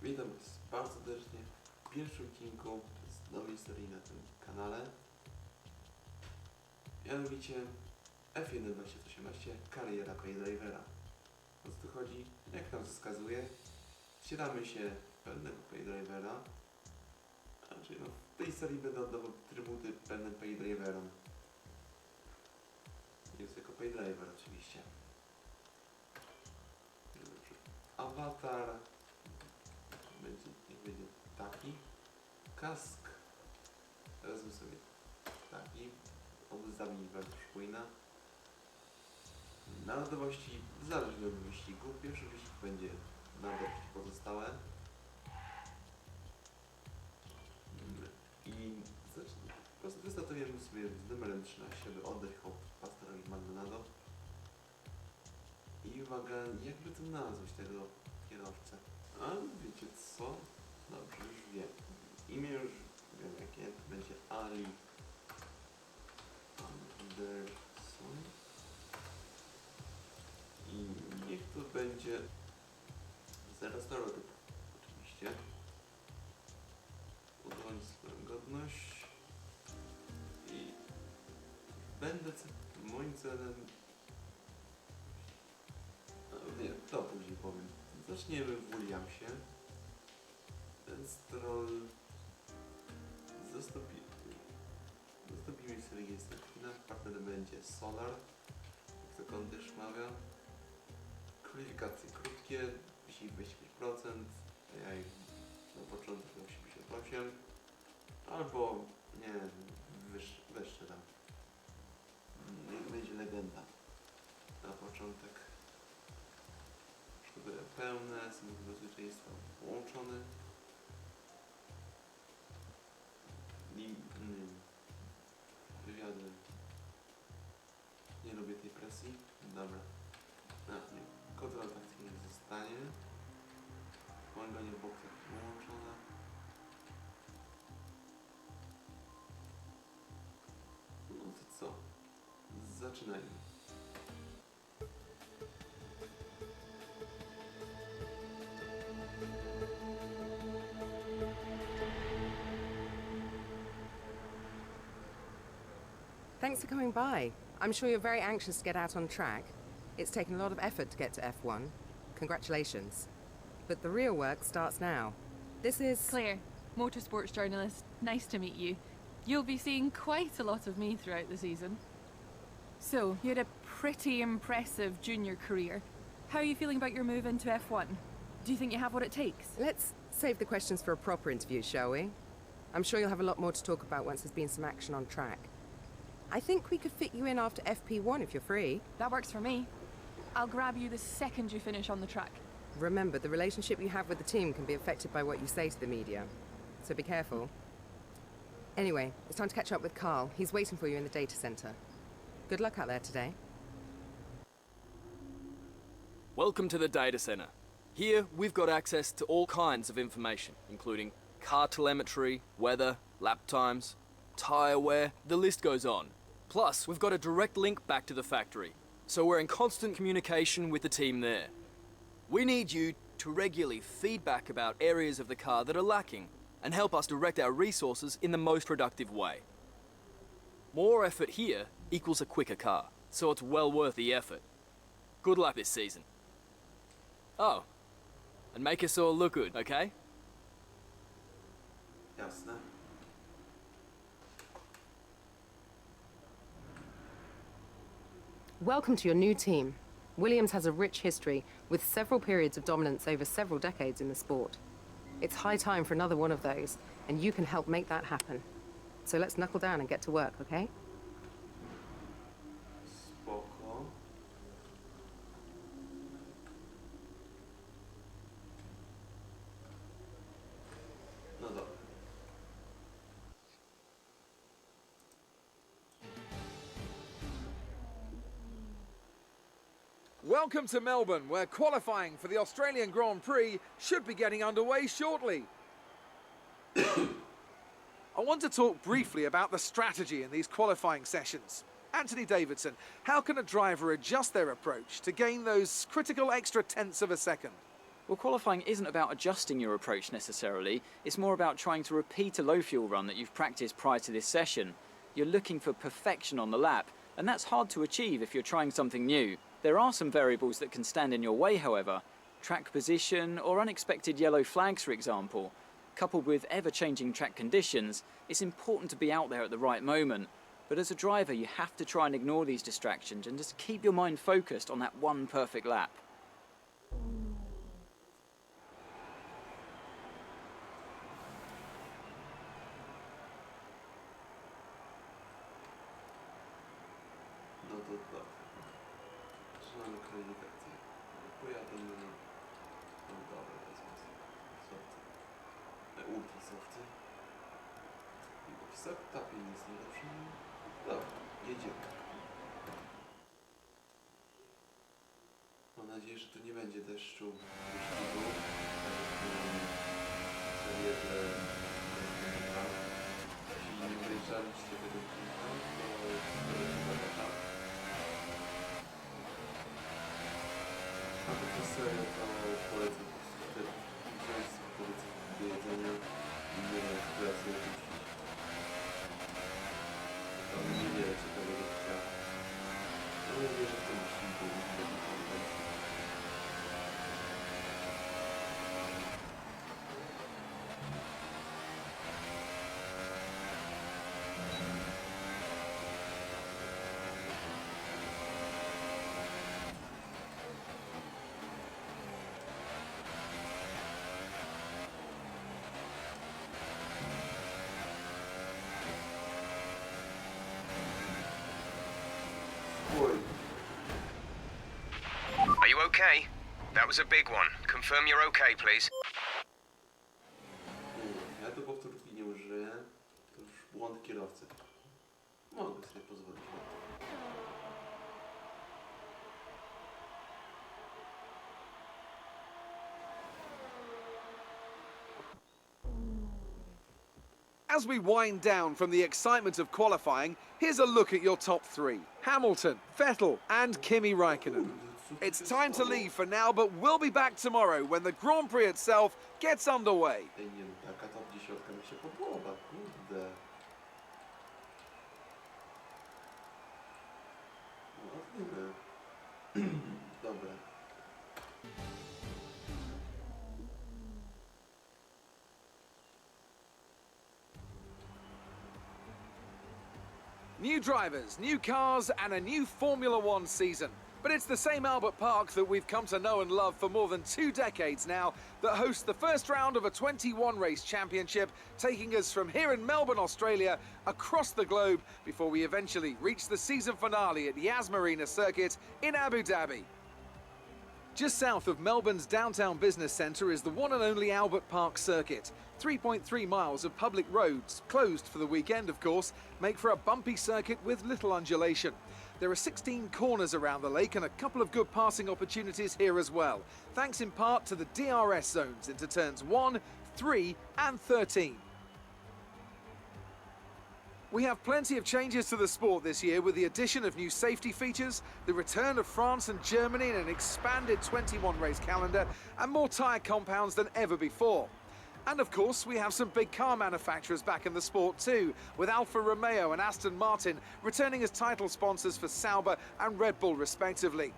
Witam Was bardzo serdecznie w pierwszym odcinku z nowej serii na tym kanale. Mianowicie F1 2018 kariera drivera. O co tu chodzi? Jak nam wskazuje, wcielamy się w pewnego drivera. Znaczy, w tej serii będę oddawał trybuty pewnym driverom. Jest jako driver oczywiście. Awatar niech będzie taki. Kask wezmę sobie taki. Obudami bardzo spójna. Narodowości zależnie od wyścigu. Pierwszy wyścig będzie nadal pozostałe. I po prostu wystartujemy sobie z numerem 13, by oddać hołd pastorowi Maldonado. I uwaga, jakby to nazwać tego kierowcę? A wiecie co? Dobrze, już wiem. Imię już wiem jakie, to będzie Ali Anderson. I niech to będzie zero stereotypów, oczywiście. Udowodnić swoją godność. I będę moim celem... No, nie, to później powiem. Zaczniemy w Williamsie. Ten Stroll zastąpimy serię jest. Partner będzie Solar, jak to kondysz mawia. Kwalifikacje krótkie, 25%, ja ich na początku 88%, albo nie, wyższe tam. Niech będzie legenda na początek. Sztukę pełne, samochód bezpieczeństwa włączony. Wywiady. Nie lubię tej presji. Dobra. Kontrola taktyki nie zostanie. Pomaganie w boksach włączone. No to co? Zaczynajmy. Thanks for coming by. I'm sure you're very anxious to get out on track. It's taken a lot of effort to get to F1. Congratulations. But the real work starts now. This is... Claire, motorsports journalist. Nice to meet you. You'll be seeing quite a lot of me throughout the season. So, you had a pretty impressive junior career. How are you feeling about your move into F1? Do you think you have what it takes? Let's save the questions for a proper interview, shall we? I'm sure you'll have a lot more to talk about once there's been some action on track. I think we could fit you in after FP1 if you're free. That works for me. I'll grab you the second you finish on the track. Remember, the relationship you have with the team can be affected by what you say to the media. So be careful. Anyway, it's time to catch up with Carl. He's waiting for you in the data center. Good luck out there today. Welcome to the data center. Here, we've got access to all kinds of information, including car telemetry, weather, lap times, tyre wear, the list goes on. Plus, we've got a direct link back to the factory, so we're in constant communication with the team there. We need you to regularly feedback about areas of the car that are lacking and help us direct our resources in the most productive way. More effort here equals a quicker car, so it's well worth the effort. Good luck this season. Oh, and make us all look good, okay? Jasne. Welcome to your new team. Williams has a rich history, with several periods of dominance over several decades in the sport. It's high time for another one of those, and you can help make that happen. So let's knuckle down and get to work, okay? Spoko. No dobra. Welcome to Melbourne, where qualifying for the Australian Grand Prix should be getting underway shortly. I want to talk briefly about the strategy in these qualifying sessions. Anthony Davidson, how can a driver adjust their approach to gain those critical extra tenths of a second? Well, qualifying isn't about adjusting your approach necessarily, it's more about trying to repeat a low fuel run that you've practiced prior to this session. You're looking for perfection on the lap, and that's hard to achieve if you're trying something new. There are some variables that can stand in your way, however. Track position or unexpected yellow flags, for example. Coupled with ever-changing track conditions, it's important to be out there at the right moment. But as a driver, you have to try and ignore these distractions and just keep your mind focused on that one perfect lap. No to dobrze. Zaczynamy kwalifikację. Pojadę na... No dobra, wezmę softy. Ultra softy. I w setupie nic nie lepszego. Dobra, jedziemy. Mam nadzieję, że tu nie będzie deszczu wyścigu. Jeśli nie wyjeżdżaliście tego kilka, to jest zabawa. A to serię to polecam po prostu te wziąć polecam do jedzenia i nie presję rzucić. Tam niewiele ciekawego świata. No mówię, że w tym odcinku będzie konwencji. Are you okay? That was a big one. Confirm you're okay, please. Ja tu powtórki nie użyję. To już błąd kierowcy. Mogę sobie pozwolić na to. As we wind down from the excitement of qualifying, here's a look at your top three. Hamilton, Vettel and Kimi Raikkonen. It's time to leave for now, but we'll be back tomorrow when the Grand Prix itself gets underway. Ej, nie, taka top 10 mi się podoba, kurde. Ładnie. Dobra. New drivers, new cars and a new Formula One season. But it's the same Albert Park that we've come to know and love for more than 2 decades now that hosts the first round of a 21 race championship, taking us from here in Melbourne, Australia, across the globe before we eventually reach the season finale at Yas Marina Circuit in Abu Dhabi. Just south of Melbourne's downtown business centre is the one and only Albert Park Circuit. 3.3 miles of public roads, closed for the weekend of course, make for a bumpy circuit with little undulation. There are 16 corners around the lake and a couple of good passing opportunities here as well, thanks in part to the DRS zones into turns 1, 3 and 13. We have plenty of changes to the sport this year with the addition of new safety features, the return of France and Germany in an expanded 21 race calendar and more tyre compounds than ever before. And of course, we have some big car manufacturers back in the sport too, with Alfa Romeo and Aston Martin returning as title sponsors for Sauber and Red Bull respectively.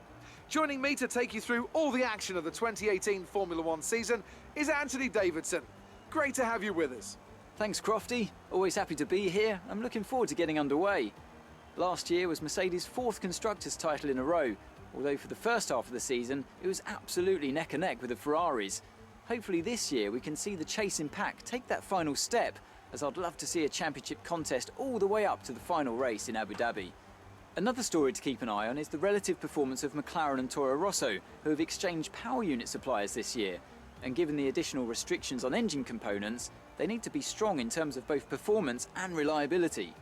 Joining me to take you through all the action of the 2018 Formula One season is Anthony Davidson. Great to have you with us. Thanks, Crofty. Always happy to be here. I'm looking forward to getting underway. Last year was Mercedes' 4th Constructors' title in a row, although for the first half of the season, it was absolutely neck and neck with the Ferraris. Hopefully this year we can see the chasing pack take that final step, as I'd love to see a championship contest all the way up to the final race in Abu Dhabi. Another story to keep an eye on is the relative performance of McLaren and Toro Rosso, who have exchanged power unit suppliers this year. And given the additional restrictions on engine components, they need to be strong in terms of both performance and reliability.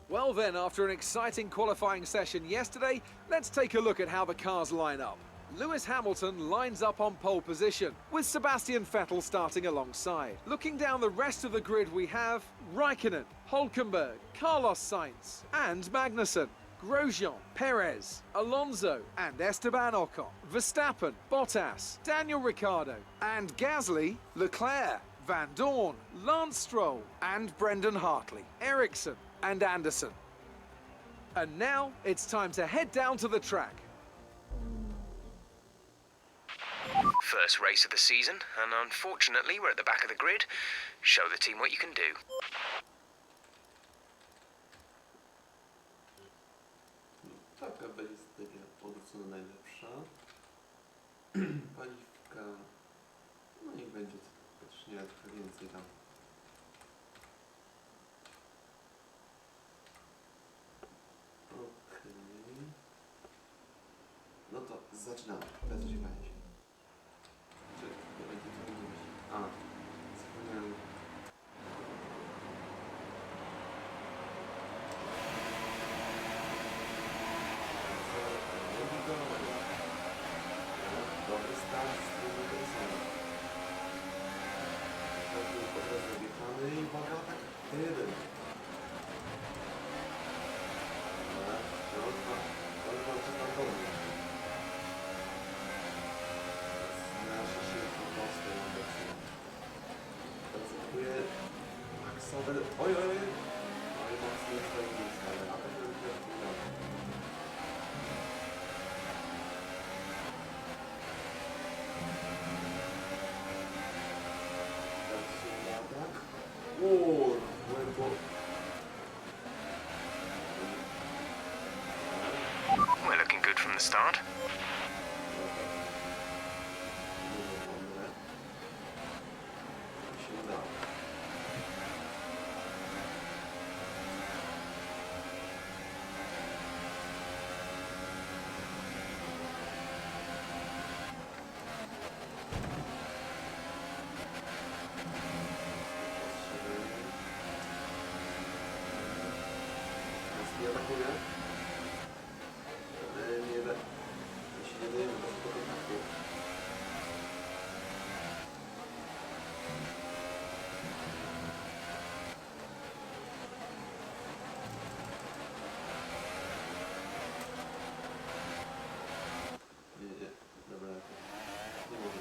Well then, after an exciting qualifying session yesterday, let's take a look at how the cars line up. Lewis Hamilton lines up on pole position, with Sebastian Vettel starting alongside. Looking down the rest of the grid we have Raikkonen, Hülkenberg, Carlos Sainz and Magnussen. Grosjean, Perez, Alonso, and Esteban Ocon, Verstappen, Bottas, Daniel Ricciardo, and Gasly, Leclerc, Van Dorn, Lance Stroll, and Brendan Hartley, Ericsson, and Anderson. And now it's time to head down to the track. First race of the season, and unfortunately we're at the back of the grid. Show the team what you can do. Taka będzie strategia odwrócona najlepsza. Paliwka, no niech będzie też nie trochę więcej tam. Okej. No to zaczynamy, bez oczekiwania się. Czy to będzie co nie myśli? A, zapomniałem. Dobry start z tym wykorzystany. Tak był po drodze wyjechany i uwaga, tak jeden. Ale środka, ale walczy tam dolny. Zmniejsza się po prostu obecnie. Prezentuje maksowe... Oj, oj, oj! Oj, mocno jest to miejsce, ale a to będzie wygląda. Uuu, głęboko. We're looking good from the start. Się udało. Nie atakuje. Nie da. Jeśli nie dajemy do kontaktu. Nie. Dobra. Nie mogę.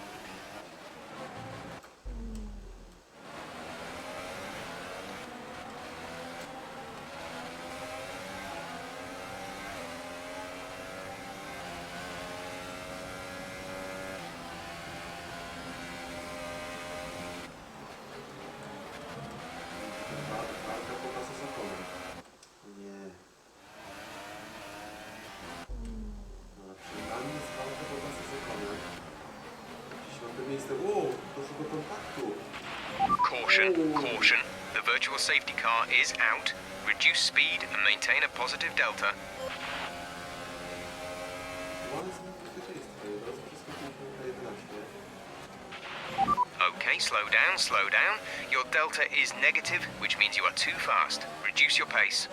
Walka po pasy zakonem. Nie. No, przed nami jest walka po pasy zakonem. Dziesiąte miejsce. Wow, doszło do kontaktu. Caution, caution. The virtual safety car is out. Reduce speed and maintain a positive delta. Ładne są bezpieczeństwo. Od razu przeskoczyliśmy na 11. Okay, slow down. Your delta is negative, which means you are too fast. Reduce your pace.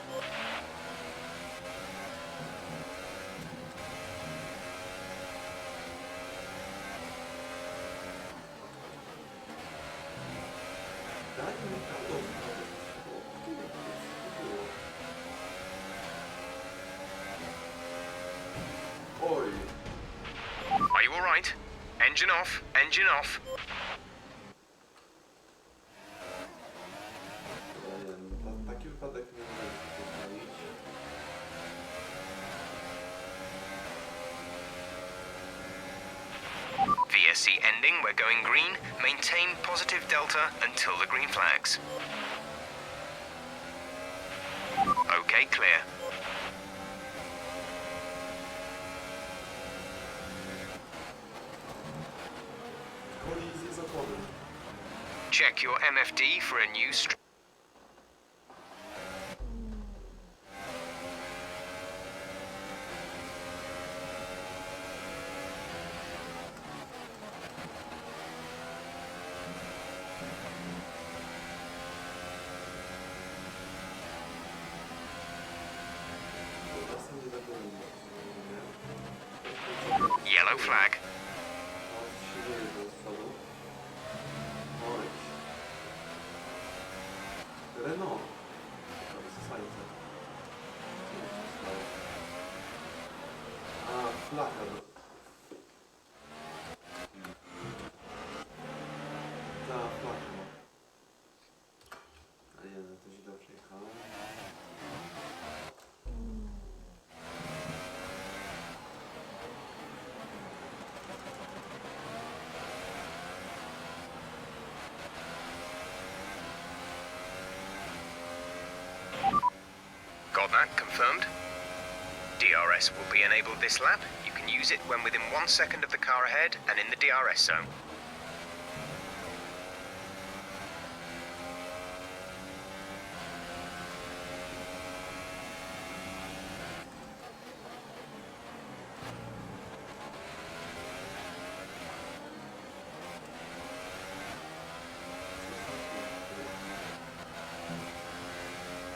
Daj mi kartą. Oj. Are you alright? Engine off, engine off. Taki wypadek nie należy się poprawić. VSC ending, we're going green. Maintain positive delta until the green flags. Okay, clear. Kolizję z oponem. Check your MFD for a new yellow flag. Renault. Ciekawe, co Sainz. Co się stało? flacha do... Ta flacha ma. A nie, no to źle przejechałem. Got that confirmed? DRS will be enabled this lap. You can use it when within 1 second of the car ahead and in the DRS zone.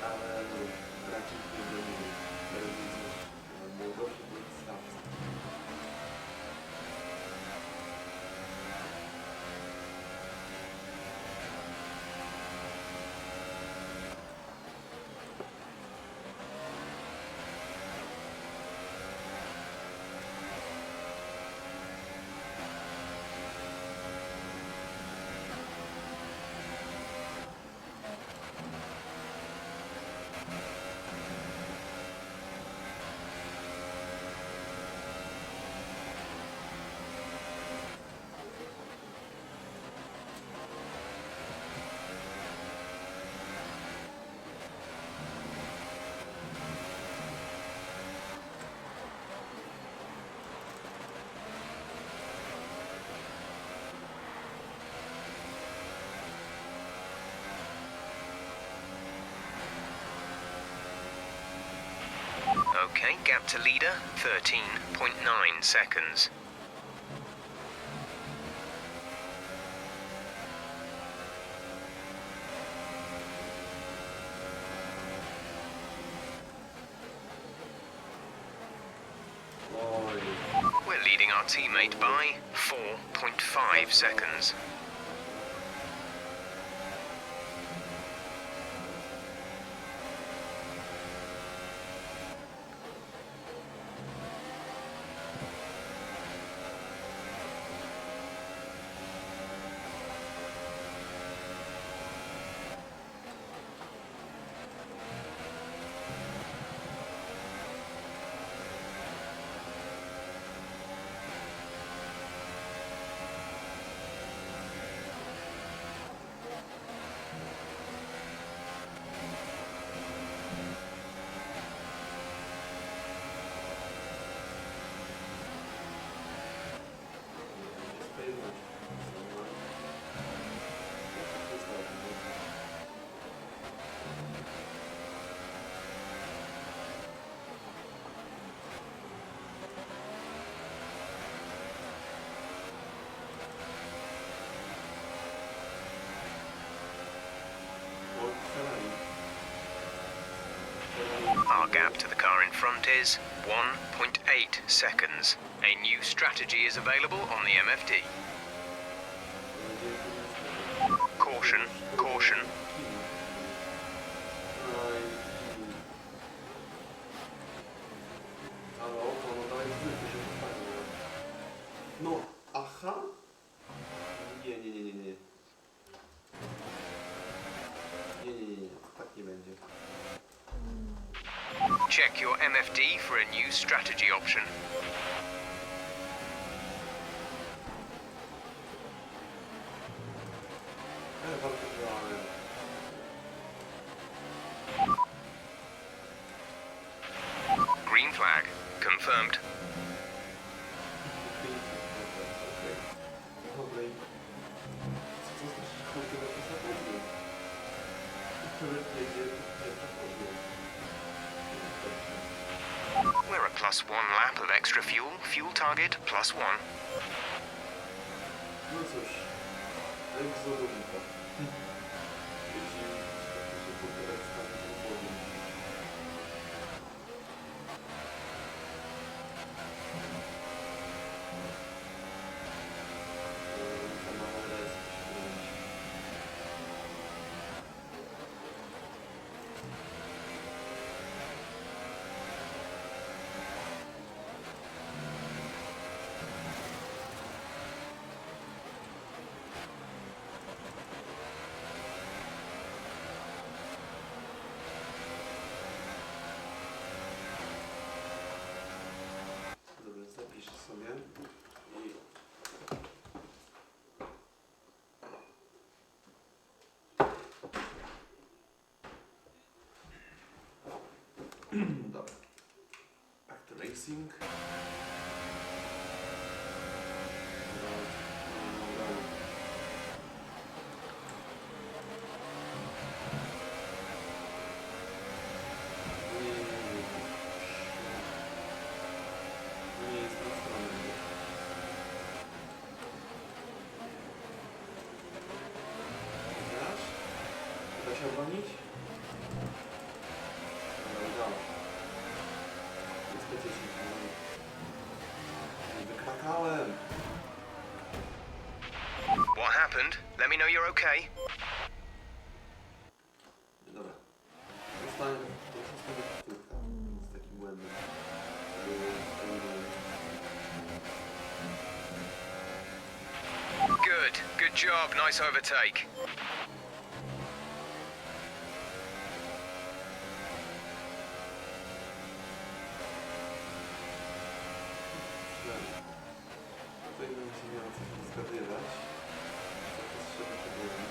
Ale no, raczej nie dominuję. Teraz widzę, młodości bądź starcy. Okay, gap to leader, 13.9 seconds. Oj, We're leading our teammate by 4.5 seconds. Our gap to the car in front is 1.8 seconds. A new strategy is available on the MFD. Caution, caution. Halo, to no dawaj zwykły się postawił. No, aha? Nie, nie, nie, nie, nie. Nie, nie, nie, nie, tak nie będzie. Check your MFD for a new strategy option. Bardzo działałem. Green flag, confirmed. Dobrej. Co to znaczy, że kultura to zapomniał? Który jedzie, to nie zapomniał. We're a +1 lap of extra fuel. Fuel target +1. No cóż, egzologika. Jeśli się kultura stanie powoli. To małe oraz. Dobra. Back to racing. Da się obronić? Dobra, udało. Niestety się nie wykrakałem. What happened? Let me know you're okay. Dobra. Zostałem powtórka z takim błędem. Good job, nice overtake. Tutaj będę się miał coś zgadywać. Co to trzeba przebrać.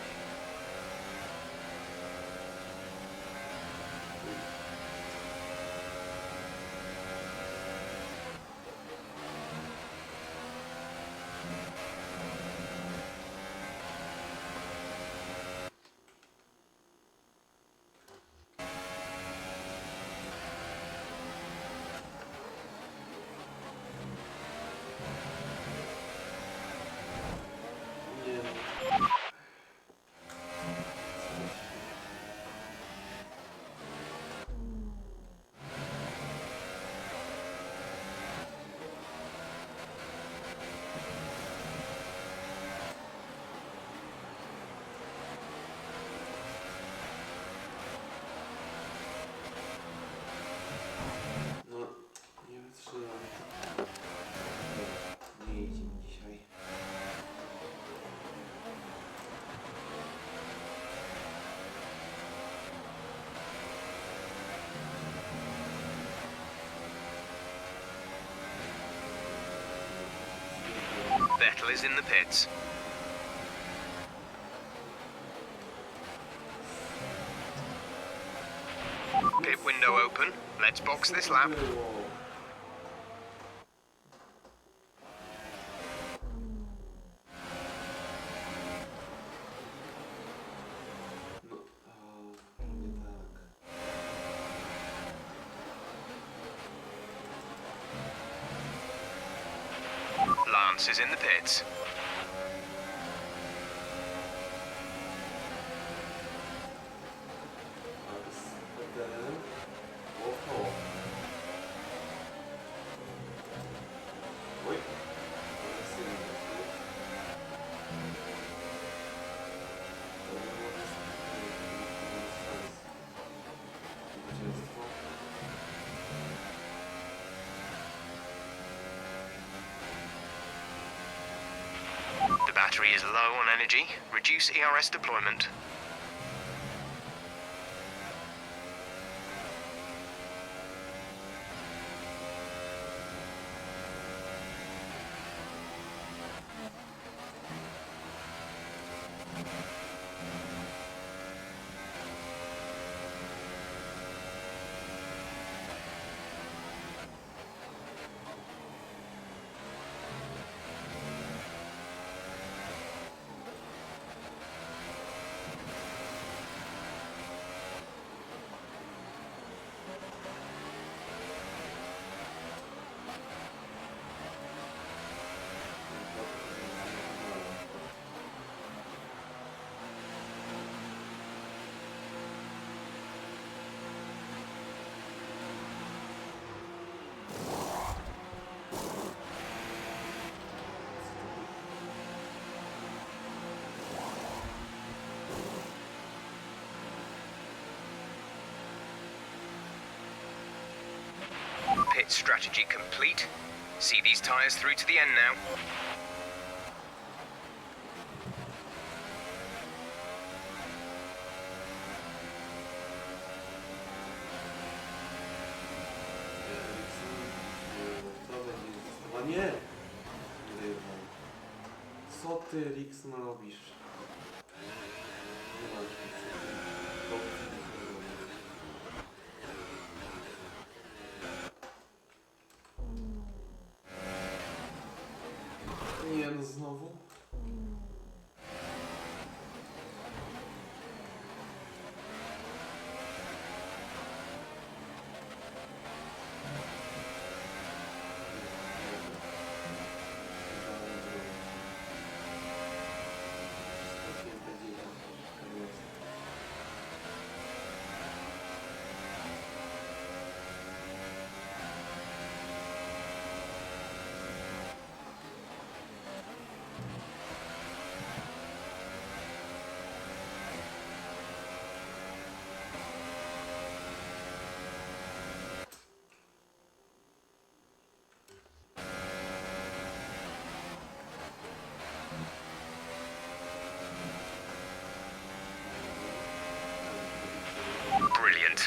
Nie idzie mi dzisiaj. Vettel is in the pits. Pit window open. Let's box this lap. Nie tak. Lance is in the pits. The battery is low on energy. Reduce ERS deployment. Pit strategy complete. See these tyres through to the end now. Nie! Co ty, Ericssona, robisz? Nie ma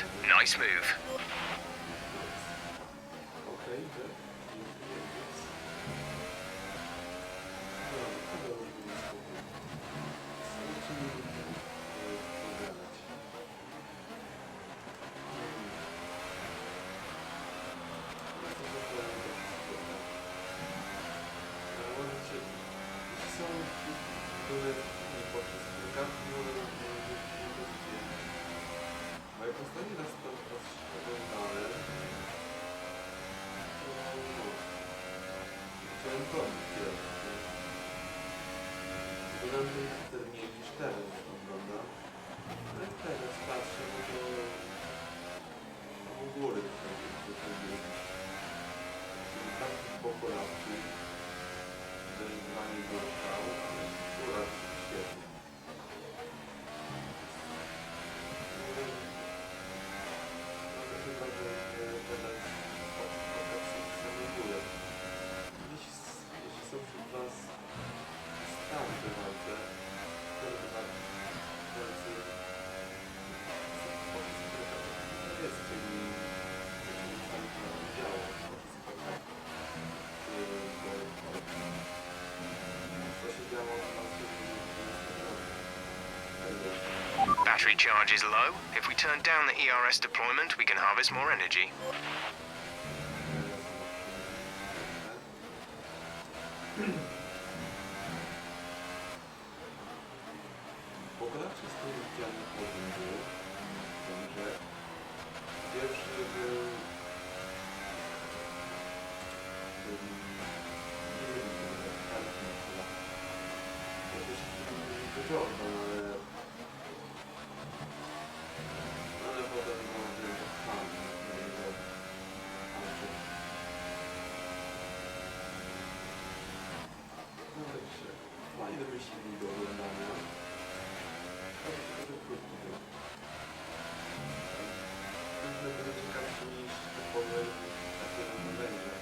left. Nice move. Okej, tak. A jak ostatni raz to oglądałem, to chciałem to pierwszy. Wyglądam, że jest wtedy mniej niż teraz wygląda. Ale jak teraz patrzę, no to tam u góry tutaj jest. Taki pokorawczy, zdecydowanie dostał, ale akurat świetnie. Chyba, że teraz samoluje. Jeśli są wśród Was stare te walce, to chyba walcy jest, czyli tam działo, co się działo w 2019 roku. Battery charge is low. If we turn down the ERS deployment, we can harvest more energy. Pokonawczy z tym widziany powiem był, że pierwszy był nie wiem, kartny chyba. Ja też nie wyglądał, ale potem założyłem to fan na jego auto. No także fajny wyścig do oglądania. Ale to krótki był. Myślę, że będzie ciekawszy niż typowy takie na węże.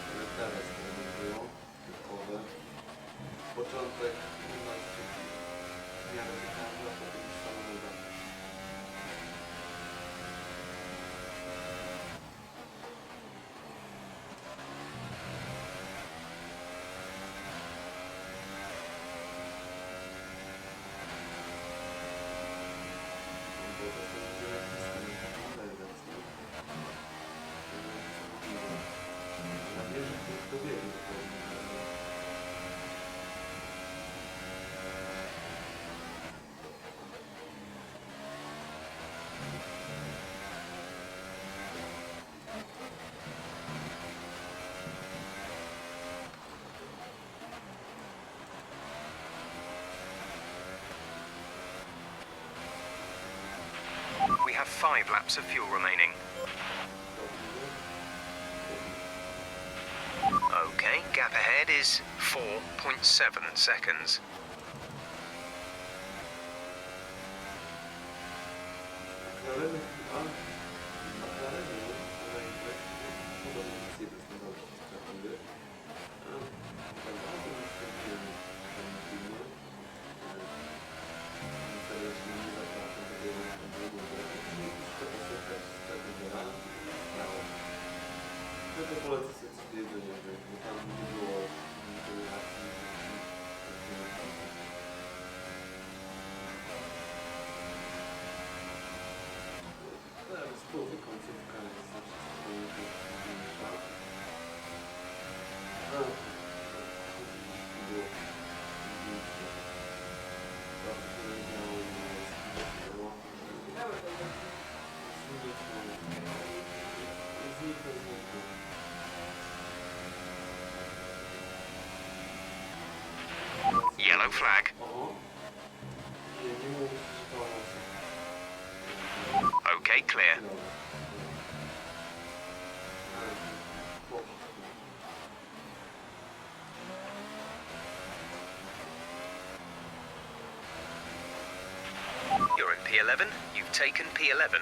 Ale teraz to było typowe. Początek u nas w miarę ciekawy, a potem już samochoda. We have 5 laps of fuel remaining. Okay, gap ahead is 4.7 seconds. To polecę sobie coś do jedzenia, bo tam nie było akcji. Spółka końcówka jest zawsze spółka. Było Yellow flag. Okay, clear. You're in P11. You've taken P11.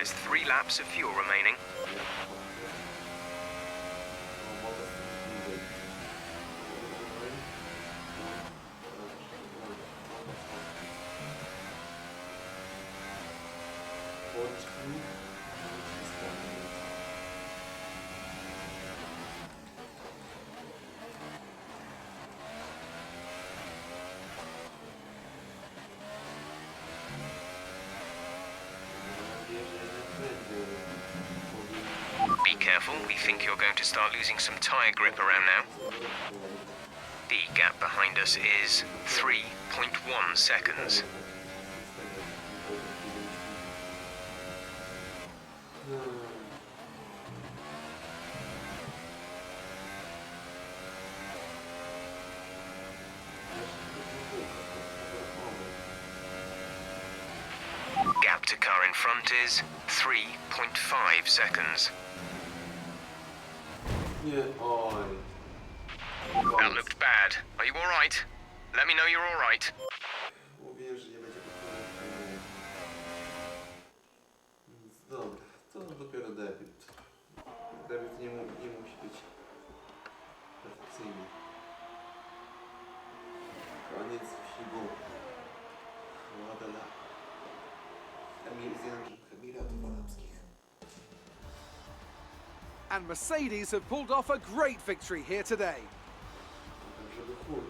There's 3 laps of fuel remaining. Be careful, we think you're going to start losing some tyre grip around now. The gap behind us is 3.1 seconds. Gap to car in front is 3.5 seconds. Nie, oj. That looked bad. Are you alright? Let me know you're alright. Mówiłem, że nie będzie pokonania. Dobra, to dopiero debiut. Debiut nie musi być perfekcyjny. Koniec wyścigu. Ładala. Emiratów Arabskich. And Mercedes have pulled off a great victory here today. Żeby Hulk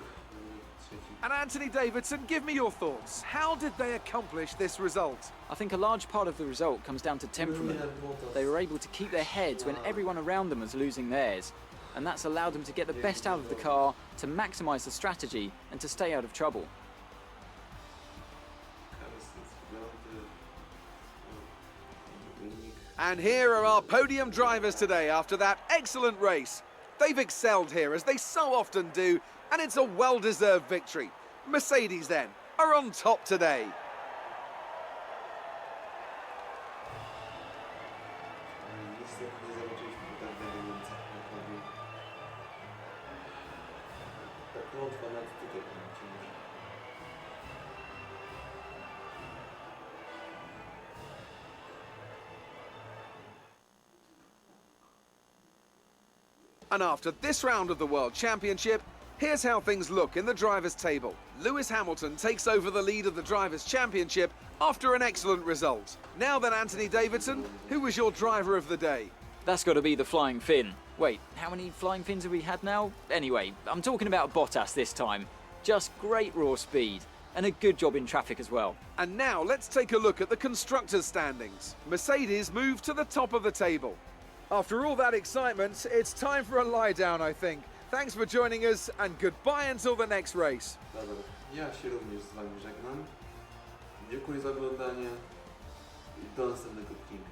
trzeci. And Anthony Davidson, give me your thoughts. How did they accomplish this result? I think a large part of the result comes down to temperament. They were able to keep their heads when everyone around them was losing theirs. And that's allowed them to get the best out of the car, to maximise the strategy, and to stay out of trouble. And here are our podium drivers today after that excellent race. They've excelled here, as they so often do, and it's a well-deserved victory. Mercedes, then, are on top today. Niestety nie zobaczyliśmy pokazanego Niemca na podium. Ta klątwa nad tutaj ciąży. And after this round of the World Championship, here's how things look in the drivers' table. Lewis Hamilton takes over the lead of the Drivers' Championship after an excellent result. Now then, Anthony Davidson, who was your driver of the day? That's got to be the Flying Finn. Wait, how many Flying Fins have we had now? Anyway, I'm talking about Bottas this time. Just great raw speed, and a good job in traffic as well. And now let's take a look at the constructors' standings. Mercedes moved to the top of the table. After all that excitement, it's time for a lie down, I think. Thanks for joining us, and goodbye until the next race. Dobra, ja się również z wami żegnam. Dziękuję za oglądanie i do następnego odcinka.